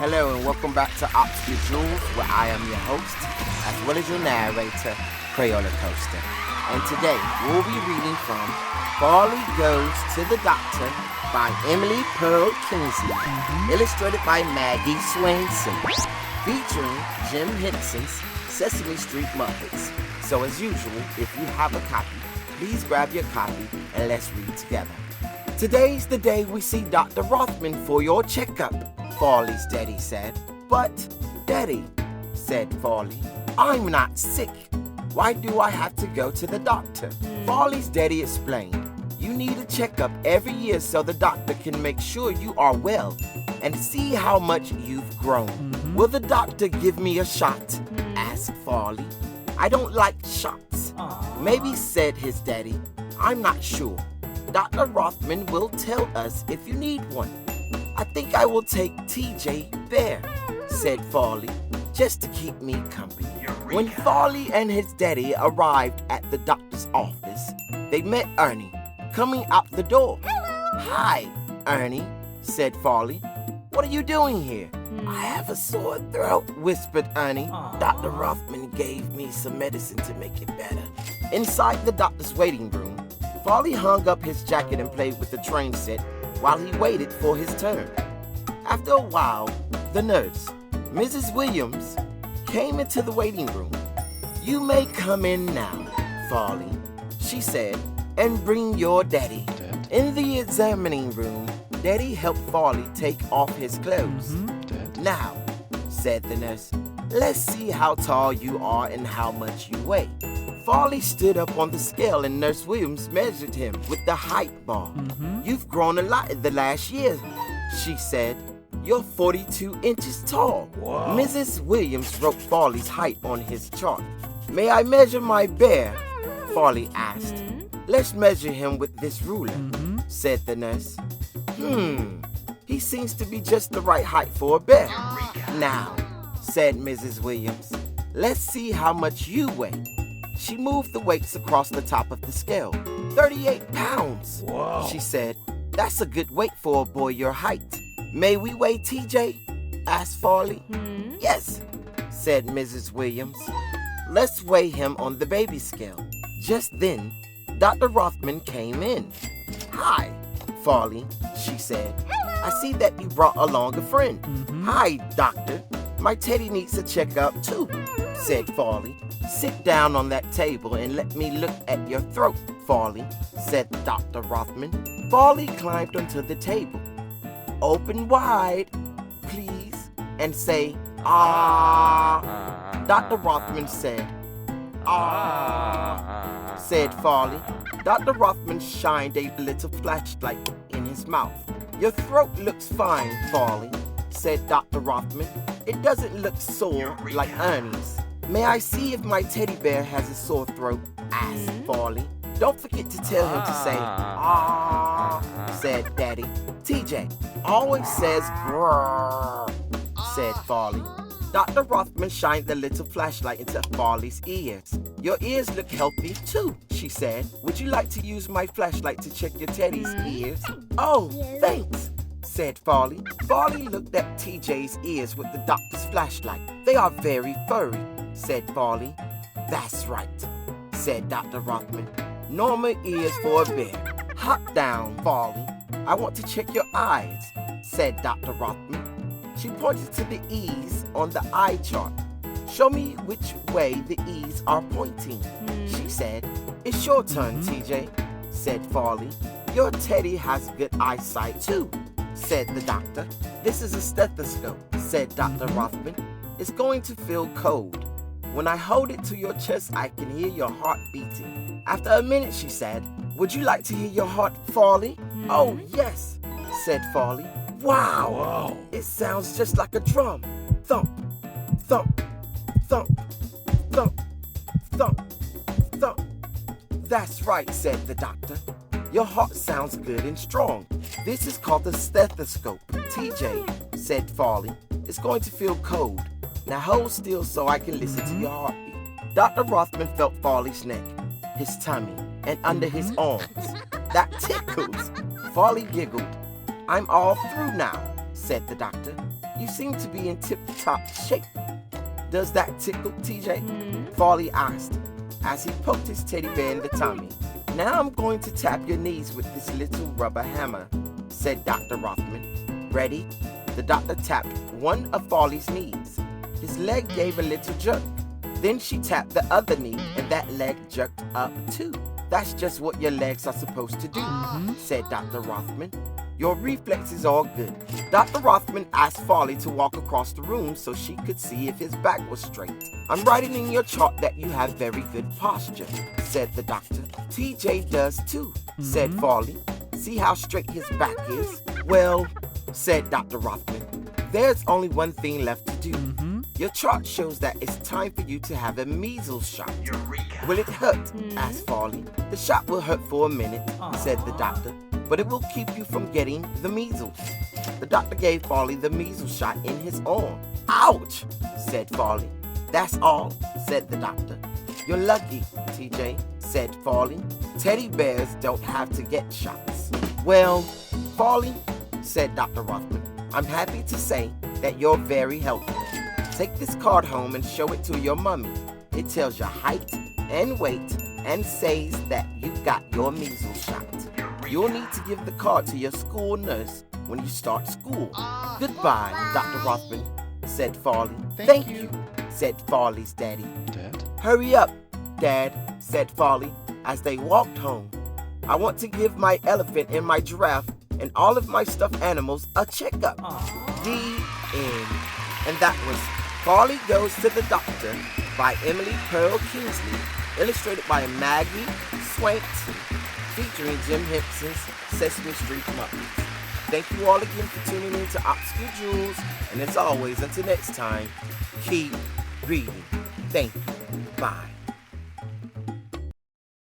Hello and welcome back to Oxford Jules, where I am your host, as well as your narrator, Crayola Coaster. And today, we'll be reading from Farley Goes to the Doctor by Emily Perl Kingsley, illustrated by Maggie Swanson, featuring Jim Henson's Sesame Street Muppets. So as usual, if you have a copy, please grab your copy and let's read together. Today's the day we see Dr. Rothman for your checkup, Farley's daddy said. But, Daddy, said Farley, I'm not sick. Why do I have to go to the doctor? Farley's daddy explained, you need a checkup every year so the doctor can make sure you are well and see how much you've grown. Will the doctor give me a shot? Asked Farley. I don't like shots. Maybe, said his daddy. I'm not sure. Dr. Rothman will tell us if you need one. I think I will take TJ Bear, said Farley, just to keep me company. When Farley and his daddy arrived at the doctor's office, they met Ernie, coming out the door. Hello. Hi, Ernie, said Farley. What are you doing here? I have a sore throat, whispered Ernie. Dr. Rothman gave me some medicine to make it better. Inside the doctor's waiting room, Farley hung up his jacket and played with the train set while he waited for his turn. After a while, the nurse, Mrs. Williams, came into the waiting room. You may come in now, Farley, she said, and bring your daddy. In the examining room, Daddy helped Farley take off his clothes. Now, said the nurse, let's see how tall you are and how much you weigh. Farley stood up on the scale and Nurse Williams measured him with the height bar. You've grown a lot in the last year, she said. You're 42 inches tall. Wow. Mrs. Williams wrote Farley's height on his chart. May I measure my bear? Farley asked. Let's measure him with this ruler, said the nurse. He seems to be just the right height for a bear. Now, said Mrs. Williams, let's see how much you weigh. She moved the weights across the top of the scale. 38 pounds, wow, she said. That's a good weight for a boy your height. May we weigh TJ? Asked Farley. Yes, said Mrs. Williams. Let's weigh him on the baby scale. Just then, Dr. Rothman came in. Hi, Farley, she said. Hello. I see that you brought along a friend. Hi, doctor. My teddy needs a checkup too, said Farley. Sit down on that table and let me look at your throat, Farley, said Dr. Rothman. Farley climbed onto the table. Open wide, please, and say, ah. Dr. Rothman said, ah, said Farley. Dr. Rothman shined a little flashlight in his mouth. Your throat looks fine, Farley, said Dr. Rothman. It doesn't look sore like Ernie's. May I see if my teddy bear has a sore throat? Asked Farley. Don't forget to tell him to say, ah, said Daddy. TJ always says, grrr, said Farley. Dr. Rothman shined the little flashlight into Farley's ears. Your ears look healthy too, she said. Would you like to use my flashlight to check your teddy's ears? Oh, thanks, said Farley. Farley looked at TJ's ears with the doctor's flashlight. They are very furry, said Farley. That's right, said Dr. Rothman. Normal ears for a bear. Hop down, Farley. I want to check your eyes, said Dr. Rothman. She pointed to the E's on the eye chart. Show me which way the E's are pointing, she said. It's your turn, TJ, said Farley. Your teddy has good eyesight too, said the doctor. This is a stethoscope, said Dr. Rothman. It's going to feel cold. When I hold it to your chest, I can hear your heart beating. After a minute, she said, would you like to hear your heart, Farley? Oh, yes, said Farley. Wow. Whoa. It sounds just like a drum. Thump, thump, thump, thump, thump, thump. That's right, said the doctor. Your heart sounds good and strong. This is called a stethoscope. TJ, said Farley, it's going to feel cold. Now hold still so I can listen to your heartbeat. Dr. Rothman felt Farley's neck, his tummy, and under his arms. That tickles. Farley giggled. I'm all through now, said the doctor. You seem to be in tip-top shape. Does that tickle, TJ? Farley asked as he poked his teddy bear in the tummy. Now I'm going to tap your knees with this little rubber hammer, said Dr. Rothman. Ready? The doctor tapped one of Farley's knees. His leg gave a little jerk. Then she tapped the other knee and that leg jerked up too. That's just what your legs are supposed to do, said Dr. Rothman. Your reflexes are good. Dr. Rothman asked Farley to walk across the room so she could see if his back was straight. I'm writing in your chart that you have very good posture, said the doctor. TJ does too, said Farley. See how straight his back is? Well, said Dr. Rothman, there's only one thing left to do. Your chart shows that it's time for you to have a measles shot. Eureka. Will it hurt? Asked Farley. The shot will hurt for a minute, said the doctor, but it will keep you from getting the measles. The doctor gave Farley the measles shot in his arm. Ouch, said Farley. That's all, said the doctor. You're lucky, TJ, said Farley. Teddy bears don't have to get shots. Well, Farley, said Dr. Rothman, I'm happy to say that you're very healthy. Take this card home and show it to your mummy. It tells your height and weight and says that you got your measles shot. You'll need to give the card to your school nurse when you start school. Goodbye, Dr. Rothman, said Farley. Thank you, said Farley's daddy. Dad? Hurry up, Dad, said Farley as they walked home. I want to give my elephant and my giraffe and all of my stuffed animals a checkup. The end. And that was Farley Goes to the Doctor by Emily Perl Kingsley, illustrated by Maggie, Swanson, featuring Jim Henson's Sesame Street Muppets. Thank you all again for tuning in to Obscure Jewels, and as always, until next time, keep reading. Thank you. Bye.